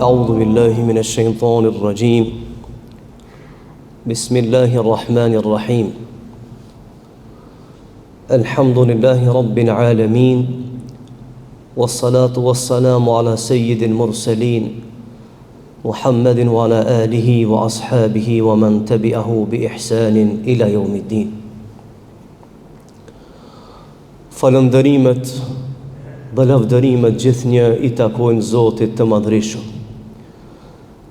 أعوذ بالله من الشيطان الرجيم بسم الله الرحمن الرحيم الحمد لله رب العالمين والصلاة والسلام على سيد المرسلين محمد وعلى آله وأصحابه ومن تبعه بإحسان إلى يوم الدين. Falëndërimet dhe lavdërimet gjithnjë i takojnë Zotit të Madhreshëm,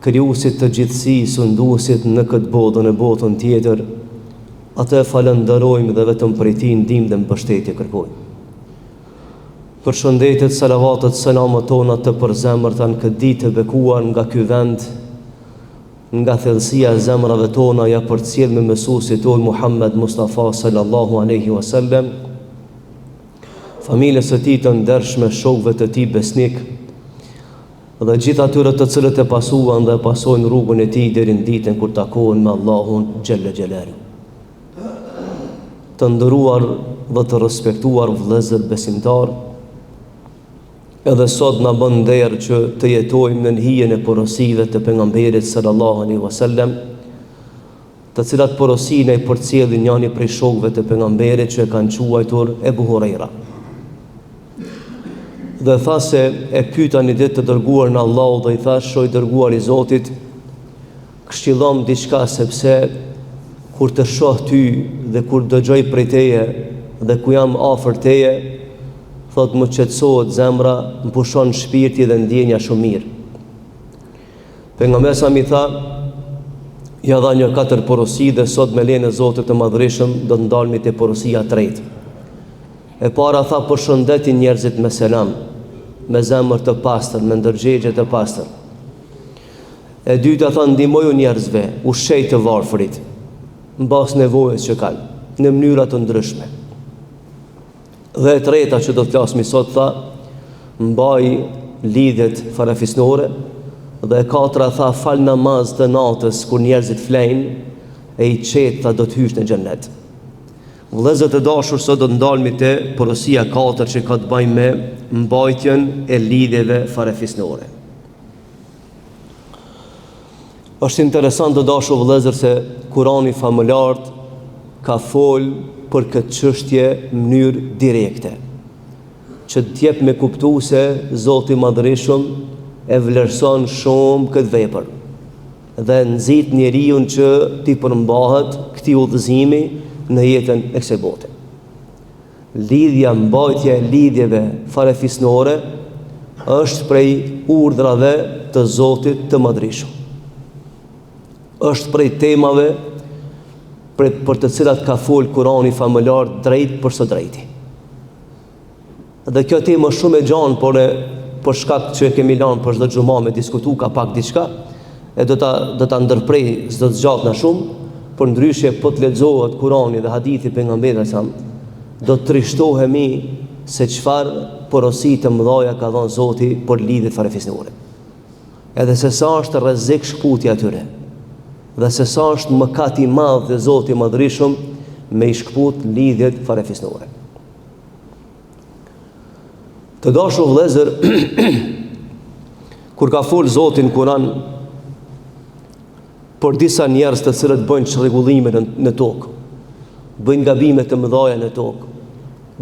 krijuesit të gjithësisë, sunduesit në këtë botë dhe në botën tjetër. Atë falënderojmë dhe vetëm prej Tij ndihmë dhe mbështetje kërkojmë. Përshëndetjet, salavatet, selamet tona të përzemërta në këtë ditë të bekuar nga ky vend, nga thellësia e zemrave tona ja përcjell me mësuesit tonë Muhammed Mustafa sallallahu alaihi wasallam, familjes së Tij të ndershme, shokëve të Tij besnik dhe gjithë atyre të cilët e pasuan dhe pasojnë rrugën e Tij deri në ditën kur takohen me Allahun xhalla xhelalu. Të nderuar dhe të respektuar vëllezër besimtar, edhe sot na bën nder që të jetojmë në hijen e porosive të pejgamberit sallallahu alaihi wasallam, të cilat porosinë e përcjellin njëri prej shokëve të pejgamberit që e kanë quajtur Ebu Huraira. Dhe tha se e pyeta një ditë të dërguar në Allahu dhe i thash: "O i dërguar i Zotit, këshillom diçka, sepse kur të shoh ty dhe kur dëgjoj prej teje dhe ku jam afër teje, thot më qetësohet zemra, më pushon shpirti dhe ndjenja shumë mirë." Pejgamberi sa mi tha: "Ja dha një 4 porosi dhe sot me lejen e Zotit të Madhreshëm do të ndalemi te porosia 3. E para tha: përshëndeti njerëzit me selam, me zemër të pastër, me ndërgjegje të pastër. E dyta tha: ndihmoju njerëzve, ushqej të varfërit, mbas nevojës që kanë, në mënyra të ndryshme. Dhe e treta që do të flasim sot tha: mbaj lidhjet farafisnore. Dhe e katra tha: fal namaz të natës kur njerëzit flejnë, e i qetë tha do të hysh në xhennet." Vëllezër të dashur, sot do të ndalemi te porosia 4 që ka të bëjë me mbajtjen e lidhjeve farefisnore. Është interesant të dashur vëllezër se Kurani famullar ka fol për këtë çështje në mënyrë direkte, që të jep me kuptu se Zoti i Madhreshëm e vlerëson shumë këtë vepër dhe nxit njeriu që t'i përmbahet këtij udhëzimi në jetën e kësaj bote. Lidhja, mbajtja e lidhjeve farefisnore është prej urdhrave të Zotit të Madhreshëm. Është prej temave për të cilat ka fol Kurani famullar drejt për së drejti. Dhe kjo temë është shumë e gjanë, por për shkak që e kemi lanë për çdo xhumë me diskutu ka pak diçka, e do ta ndërprej s'do të zgjat na shumë. Por ndryshe po të lexohet Kurani dhe hadithi pejgamberit sa do të trishtohemi se çfarë porosi të mëdha ka dhënë Zoti për lidhjet farefisnore. Edhe se sa është rrezik shkputja atyre, dhe se sa është mëkat i madh dhe Zoti i Madhreshëm me i shkput lidhjet farefisnore. Të dashur vëllezër, kur ka fol Zoti në Kur'an për disa njerëz të cilët bëjnë çrregullime në tokë, bëjnë gabime të mëdha në tokë,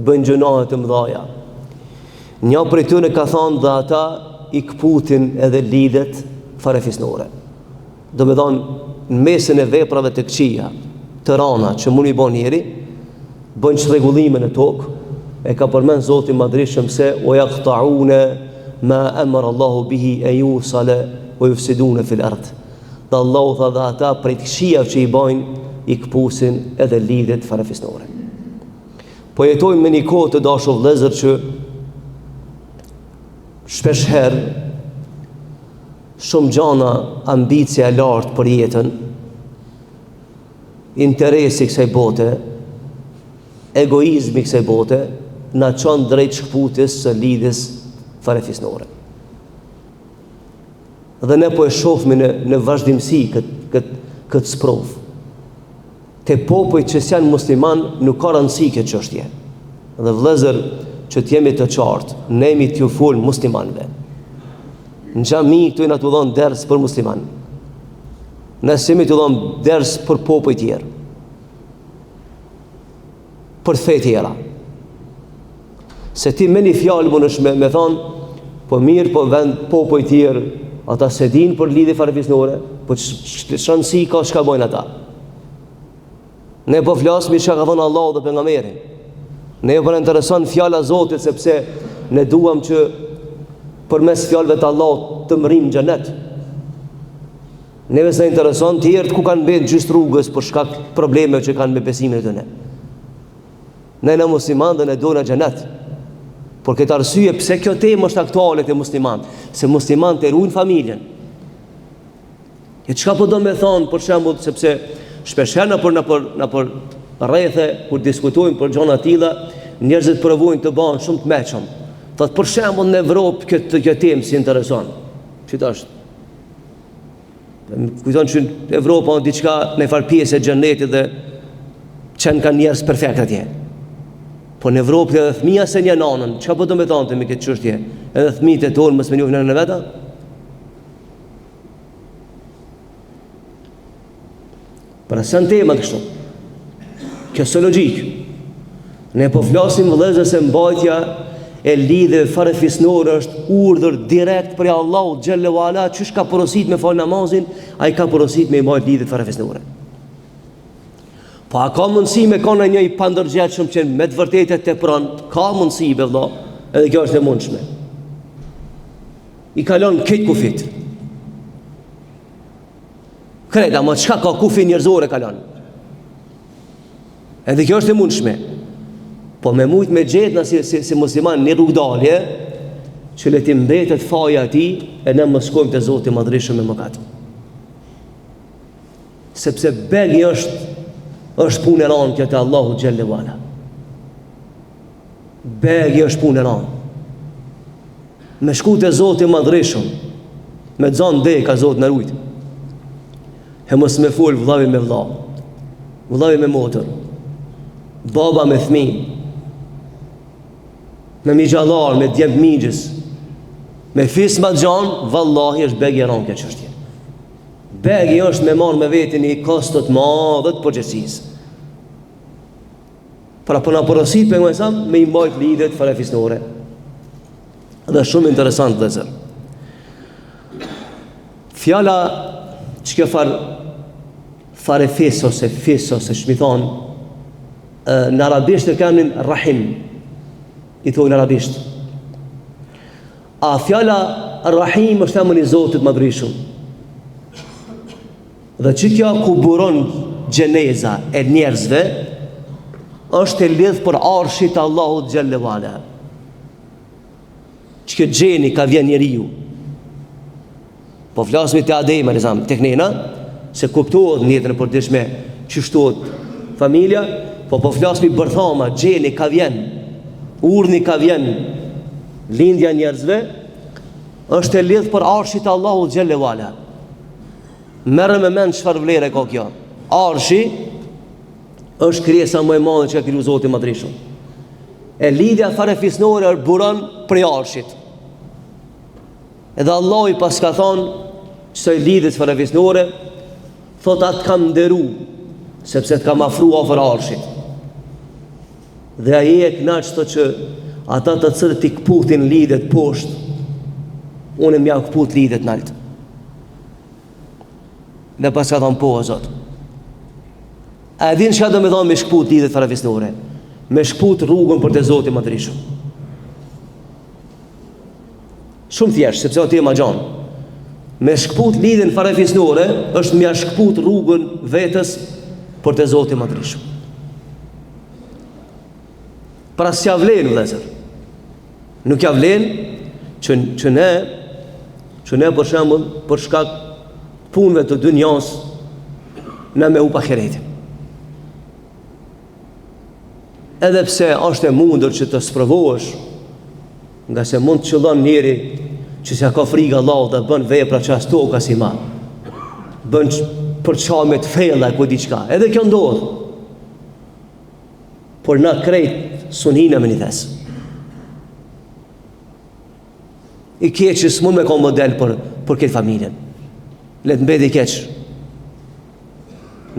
bëjnë gjunahe të mëdha. Një prej tyre ka thënë dhe ata i kputin edhe lidhet farefisnore. Do me thonë, në mesin e veprave të këqija, të rana që mund i bën njeri, bëjnë çrregullime në tokë, e ka përmend Zoti i Madhreshëm se o yaqta'una ma amara Allahu bihi an yusala wa yufsiduna fil ard. Dhe Allahu tha dhe ata prej të këqijave që i bajnë, i këpusin edhe lidhjet farefisnore. Po jetojmë me një kohë të dashur vëllezër që shpesh herë shumë gjana, ambicia e lartë për jetën, interesi kësaj bote, egoizmi kësaj bote, na çon drejt shkputjes së lidhjes farefisnore. Dhe ne po e shohmë në vazhdimsi këtë sprov. Te popujt që janë musliman nuk ka rëndësi kjo çështje. Dhe vëllezër, që të jemi të qartë, ne jemi t'ju fol muslimanëve. Në xhami këtu na të dhon ders për musliman. Në semi të dhon ders për popujt tjerë. Për fe tjera. Se ti me një fjalë mundesh me thonë, po mirë, po vend popujt tjerë, ata se din për lidhje farefisnore, po shansi ka çka bojnë ata. Ne po flasim çka ka thënë Allahu dhe pejgamberi. Ne po na intereson fjala e Zotit sepse ne duam që përmes fjalëve të Allahut të mrim në xhenet. Neve se intereson tjerët ku kanë bërë gjysë rrugës për shkak problemeve që kanë me besimin e tyre. Ne në musliman dhe ne do në xhenet. Por këtë arsye pse kjo temë është aktuale te muslimanët, se muslimanët e ruajnë familjen. E çka po do me thonë për shembull, sepse shpesh herë në për rrethe kur diskutojmë për gjëra të tilla, njerëzit provojnë të bëhen shumë të mëshëm. Thotë për shembull në Evropë kjo temë si intereson. Çfarë është? Kujton që Evropa është diçka në far pjesë e xhenetit dhe çan kanë njerëz perfekt atje. Po në Evropë edhe fëmia se një nanën, çka po do me thonte me këtë çështje? Edhe fëmijët e tonë mos më njohin në vetë? Para sa tema kështu. Kjo është logjik. Ne po flasim vëllezër se mbajtja e lidhjeve farefisnore është urdhër direkt prej Allahut xhallahu ala, çish ka porosit me fal namazin, ai ka porosit me mbajt lidhjet farefisnore. Po a ka mundësi me kanë një i pandërgjetshëm që me të vërtetë të pron, ka mundësi be vëlla, edhe kjo është e mundshme. I kalon këtë kufit. Kreda, ma çka ka kufi njerëzore kalon. Edhe kjo është e mundshme. Po me mujt me gjetë në si musliman një rrugdalje që le ti mbetet faja ati e ne më shkojmë të Zoti i Madhreshëm me mëkat. Sepse beli është punë e ranë kjo të Allahu xhallahu ala. Beli është punë e ranë. Me shku të Zoti i Madhreshëm, me zonë dhe ka Zoti në rujt. E mos me fol vëllavi me vëlla, vëllavi me motër, baba me fëmijë, me migjallar, me djemë migjës, me fis ma gjanë, vallahi është begi e ranë këtë qështje. Begi është me marë me vetin i kostot madhët përgjësisë. Pra përna porosit për nga samë, me i mbajt lidhet farefisnore. Dhe shumë interesant dhe zërë. Fjala që kjo farefis ose fis ose shmithon, në arabisht e kamin rahim, i thoi në arabisht. A fjala rahim është emri i Zotit Madhreshëm. Dhe që kjo ku buron gjeneza e njerëzve është e lidh për arshit Allahut xhallahu ala. Që kjo gjeni ka vjen njeriu. Po flasmi të Adem alayhisalam tek nena, se kuptohet në jetën e përditshme që shtohet familja, po flasmi bërthama, gjeni ka vjen, urni ka vjen, lindja njerëzve është e lidh për arshit Allahut xhallahu ala. Merre me mend çfarë vlerë ka kjo. Arshi është krijesa më e madhe që ka kriju Zoti i Madhreshëm. E lidhja farefisnore buron prej arshit. Edhe Allah i pas ka thonë çdo lidhje farefisnore, thot atë kam nderu, sepse të kam afruar afër arshit. Dhe ai e kënaq që ata të cilët i kputin lidhet poshtë, unë më ja kput lidhet nalt. Dhe pas ka thonë po o Zot. A e din çka do me thonë me shkput lidhet farefisnore? Me shkput rrugën për te Zoti i Madhreshëm. Shumë thjesht, sepse o ti e ma gjanë. Me shkput lidhen farefisnore është me shkput rrugën vetës për te Zoti i Madhreshëm. Pra s'ja vlen vëllezër. Nuk ja vlen që ne për shembull për shkak punëve të dunjas në me u pakiretin. Edhe pse është e mundur që të sprovohesh, nga se mund të qëllon njeri që s'ja ka frikë Allahut dhe bën vepra që as toka si ma, bën për çame të fella ku diçka. Edhe kjo ndodh. Por na krejt sunina me një thes. i keqë s'mund me ka model për këtë familjen. Le të mbeti i keq.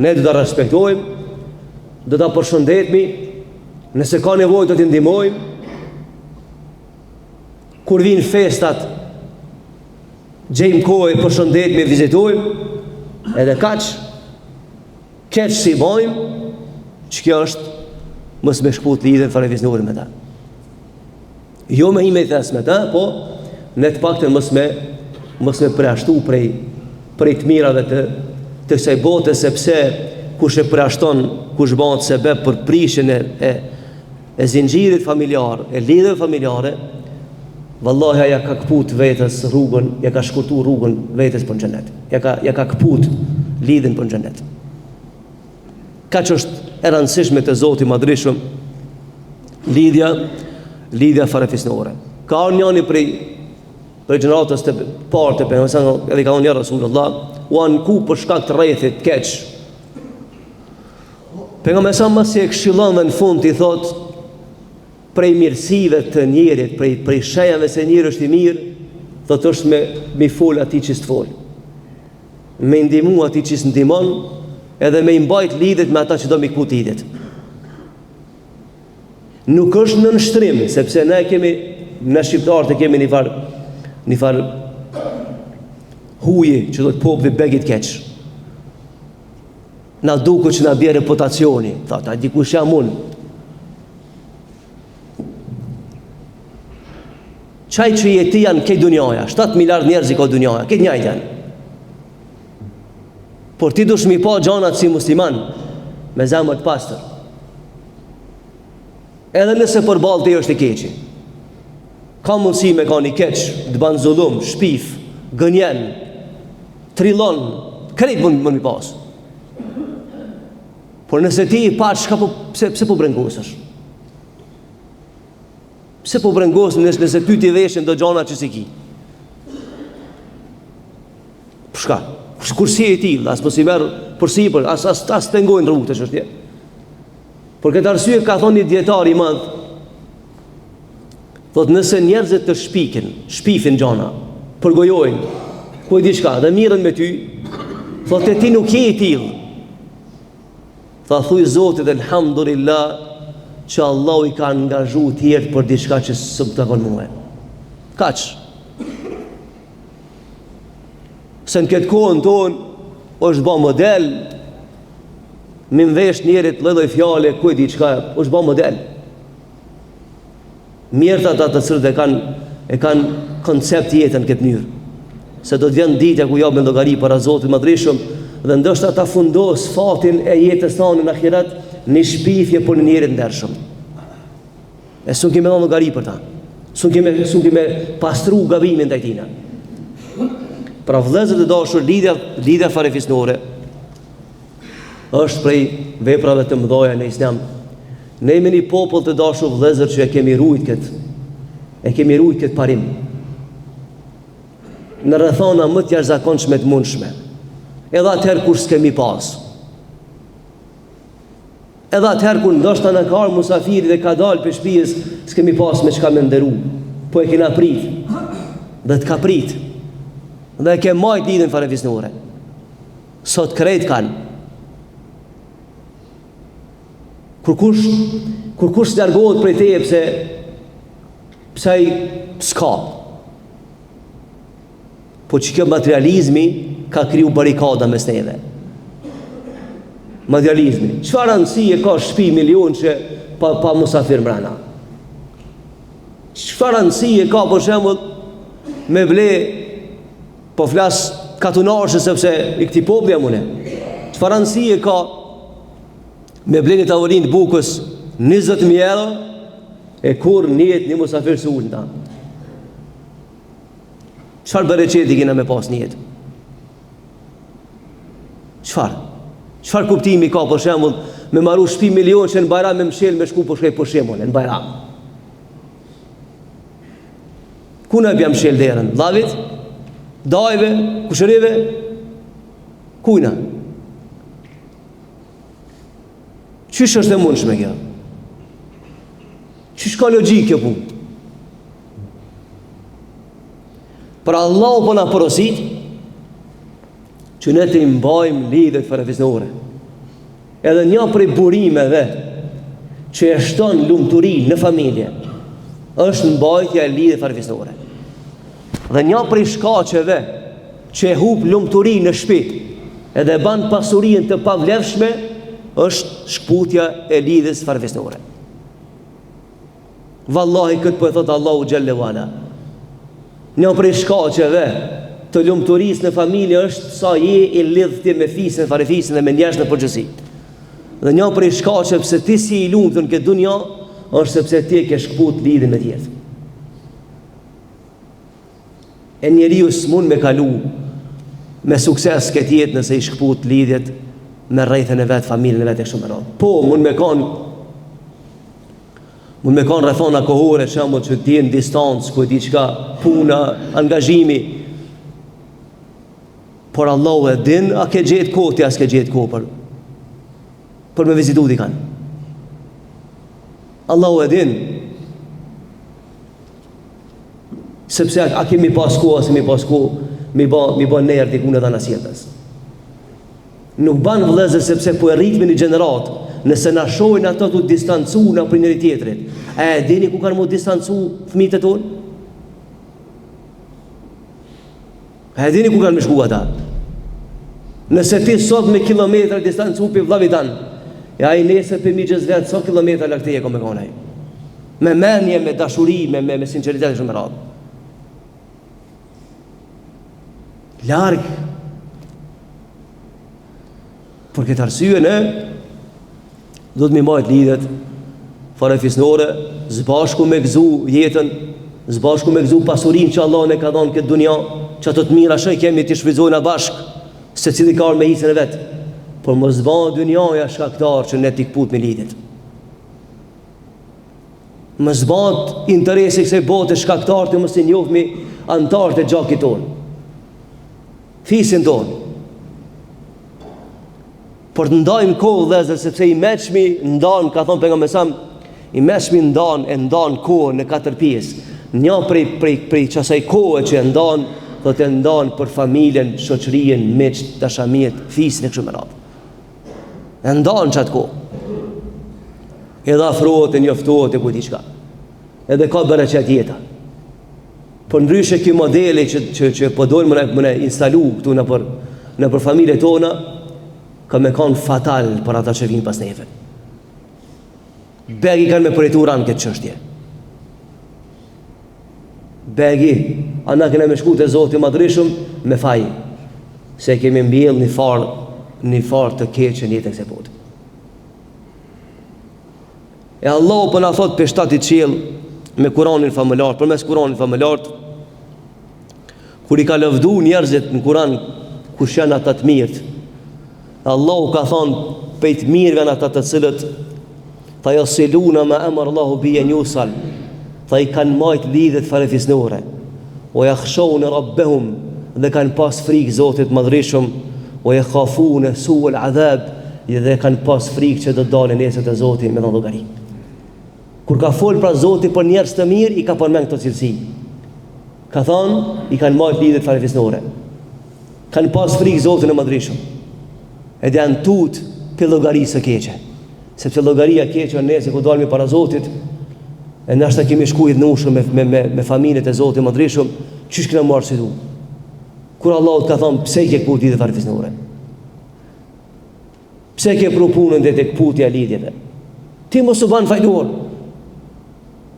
Ne do ta respektojmë, do ta përshëndetmi, nëse ka nevojë do t'i ndihmojmë. Kur vinë festat, gjejmë kohë, përshëndetmi, vizitojmë, edhe kaq si bojmë, që kjo është mos me shkput lidhen farefisnore me ta. Jo me ime i thes me ta, po ne të paktën mos me preashtu prej të mirave të kësaj bote, sepse kush e preashton, kush bën sebeb për prishjen e zinxhirit familjar, e lidhjeve familjare, vallahi ja ka kaput vetes rrugën, ja ka shkurtu rrugën vetes për në xhenet. Ja ka kaput lidhen për në xhenet. Kaq është e rëndësishme te Zoti i Madhreshëm lidhja farefisnore. Ka njëri prej gjeneratës të parë të pejgamberit, edhe ka thënë Rasulullah, u anku për shkak të rrethit keq. Pejgamberi sa mos e këshillon në fund i thot, prej mirësive të njerit, prej shenjave se njeri është i mirë, thot është me fol atij që s'fol. Me ndihmu atij që s'ndihmon, edhe me mbajt lidhet me ata që do me kput lidhet. Nuk është në nështrim, sepse ne shqiptarët e kemi një far huje që do të popë begit keq. Na duke që na bje reputacioni, thata, dikush jam unë. Qaj që jeti janë këtë dunjaja, 7 miliard njerëz i ka dunjaja, këtë njajt janë. Por ti dush mi pa gjanat si musliman, me zemër të pastër. Edhe nëse përballë ti është i keqi, ka mundësi me ka një keq, të banë zullum, shpif, gënjen, trillon, krejt mund mi pas. Por nëse ti i pa çka pse po brengosësh? Pse po brengosëm nëse ty t'i veshin do gjana që si ki? Për shka? Kur si e ti, as mos i merë për sipër, as të ngojnë rrugë të çështje. Por këtë arsye ka thonë një dietar i madh, thot nëse njerëzit të shpifin gjana, përgojojnë, ku e di shka, dhe mirën me ty, thot e ti nuk je i tillë. Tha thuj Zotit elhamdulillah që Allah i ka angazhu tjertë për diçka që së të konë muhe. Kaq. Se në këtë kohën tonë është ba model, min vesh njerit lëdoj fjale, ku e diçka, është ba model. Mjerët ata të cilët e kanë koncept jetën këtë njërë. Se do të vjen ditja ku jabë me llogari para Zotit Madhreshëm, dhe ndoshta ta fundos fatin e jetës tonë në ahiret në shpifje për një njerit ndershëm. E sun kime dhënë llogari për ta. Sun kime pastru gabimin ndaj tina. Pra vëllezër të dashur, lidhja farefisnore është prej veprave të mëdha në Islam. Ne jemi një popull të dashur vëllezër që e kemi rujt këtë parim. Në rrethana më të jashtëzakonshme të mundshme. Edhe atëherë kur s'kemi pas. Edhe atëherë kur ndoshta na ka ardhur musafiri dhe ka dalë për shtëpis, s'kemi pas me çka me nderu. Po e kena prit. Dhe të ka prit. Dhe e ke majt lidhen farefisnore. Sot krejt kanë. Kur kush largohet prej teje pse ai s'ka. Po që kjo materializmi ka kriju barikada mes neve. Materializmi. Çfarë rëndësie ka shtëpi milion që pa musafir mbrana? Çfarë rëndësie ka për shembull me ble, po flas katunarshë sepse i këtij populli jam unë. Çfarë rëndësie ka me ble një tavolinë të bukës 20.000 euro e kur njet një musafir se ulën ta? Çfarë bereqeti kena me pas njet? Çfarë kuptimi ka për shembull me marru shtëpi milion që në Bajram me mshel me shku po shkoj po shembull në Bajram? Ku na bjam mshel derën? Vllavit? Dajve? Kushërive? Kujna? Qysh është e mundshme kjo? Qysh ka logjikë kjo punë? Për Allah po na porosit që ne të imbajmë lidhjet farefisnore. Edhe një prej burimeve që e shton lumturinë në familje është mbajtja e lidhjeve farefisnore. Dhe një prej shkaqeve që e hub lumturinë në shtëpi edhe ban pasurinë të pavlefshme është shkputja e lidhjes farefisnore. Wallahi këtë po e thot Allahu xhallahu ala. Një prej shkaqeve të lumturisë në familje është sa je i lidhti me fisën, farefisën dhe me njerëz në përgjithësi. Dhe një prej shkaqeve pse ti si i lumtur në këtë dunjë është sepse ti e ke shkput lidhjen me tjerë. E njeriu s'mund me kalu me sukses këtë jetë nëse i shkput lidhjet me rrethën e vet, familjen e vet e kështu me radhë. Po mund me kanë rrethona kohore, shembull që ti në distancë, ku di çka, puna, angazhimi. Por Allahu e din, a ke gjetë kohë ti, as ke gjetë kohë për me vizitu di kanë. Allahu e din. Sepse a kemi pas kohë, as kemi pas kohë, mi ba nerë dikune dhe nasjetës. Nuk banë vëllezër sepse po e rritmi një gjeneratë. Nëse na shohin ato të distancu në për njëri tjetrit, e dini ku kanë mu distancu fëmijët e tonë? E dini ku kanë më shku ata? Nëse ti sot me kilometra distancu për vllavit tanë, ja i nesër për miqës vetë, so kilometra lakteje ko me konaj. Me menje, me dashuri, me sinceritet shumë radhë. Largë. Për këtë arsye ne do të mi majtë lidhet farefisnore, zbashku me gëzu jetën, zbashku me gëzu pasurin që Allah ne ka dhanë këtë dunja, që ato të mira shëj kemi të shfryzojnë a bashk, se cili ka me hisën e vetë, por më zbanë dunjaja shkaktar që ne t'i këput me lidhet. Më zbanë interesi kësaj bote shkaktar të mësë njofmi antarët e gjakit tonë, fisin tonë. Por të ndajmë kohë vëllezër, sepse i meqmi ndanë, ka thonë pejgamberi sa, i meqmi ndanë e ndanë kohë në 4 pjesë. Një prej qasaj kohë që e ndanë, do të ndanë për familjen, shoqërien, miqt, dashamiet, fisin e kështu me radhë. E ndanë qatë kohë. Edhe afrohet e njoftohet e kujti qka. Edhe ka bereqet jeta. Por ndryshe kjo modeli që po dojnë më ne instalu këtu në për familje tona, ka me kanë fatal për ata që vinë pas neve. Begi kanë me përjeturan këtë qështje. Begi, ana këne me shku të Zoti madrishëm me faj, se kemi mbjell një farë të keqë në jetë e këse botë. E Allahu për na thot për shtatit qilë me Kuranin familjartë, për mes Kuranin familjartë, kur i ka lëvdu njerëzit në Kuran, kush janë ata të mirët, Allahu ka thonë pejt mirëve në ata të cilët tha jasiluna ma amar Allahu bije njusal, tha i kanë majt lidhet farefisnore, o jakhshone rabbehum, dhe kanë pas frikë Zotit madrishëm, o jakhafune suel adhab, dhe kanë pas frikë që do dalin nesët e Zotit me në dhogari. Kur ka folë pra Zotit për njerës të mirë, i ka përmen këto cilësi. Ka thonë, i kanë majt lidhet farefisnore, kanë pas frikë Zotit në madrishëm, edhe janë tut për llogarisë keqe, sepse llogaria keqe nëse ku dalmi para Zotit, e nashta kemi shku i dhënushëm me familjet e Zotit madrishëm, çish kena marrë si du. Kur Allahu ka thonë pse ke kput lidhje farefisnore, pse ke pru punën dhe të kputja lidhjeve, ti mos u ban fajtor,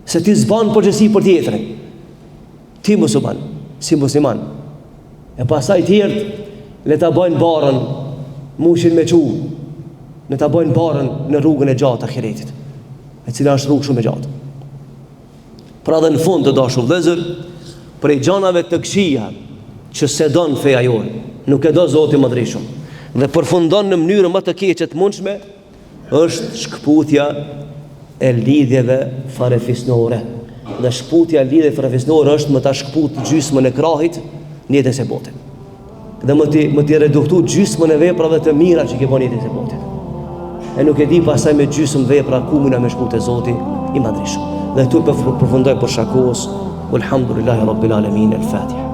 se ti zban përgjegjësi për tjetrin, ti mos u ban si musliman. E pastaj tjerët le ta bëjnë barën, mushin me qu, në ta bëjnë barën në rrugën e gjatë ahiretit, e cila është rrugë shumë e gjatë. Pra dhe në fund të dashur vëllezër, prej gjanave të këqija që se don feja jonë, nuk e do Zoti madhreshëm, dhe përfundon në mënyrë më të keqe të mundshme, është shkputja e lidhjeve farefisnore. Dhe shkputja e lidhjeve farefisnore është më ta shkput gjysmën e krahit në jetën e botës. Dhe më t'i reduktu gjysmën e veprave të mira që ke bën jetën e botës. E nuk e di pasaj me gjysmë vepra ku muna me shku te Zoti i madhreshëm. Dhe tu përfundoj për shakos. Walhamdulillahi rabbil alamin. El-Fatiha.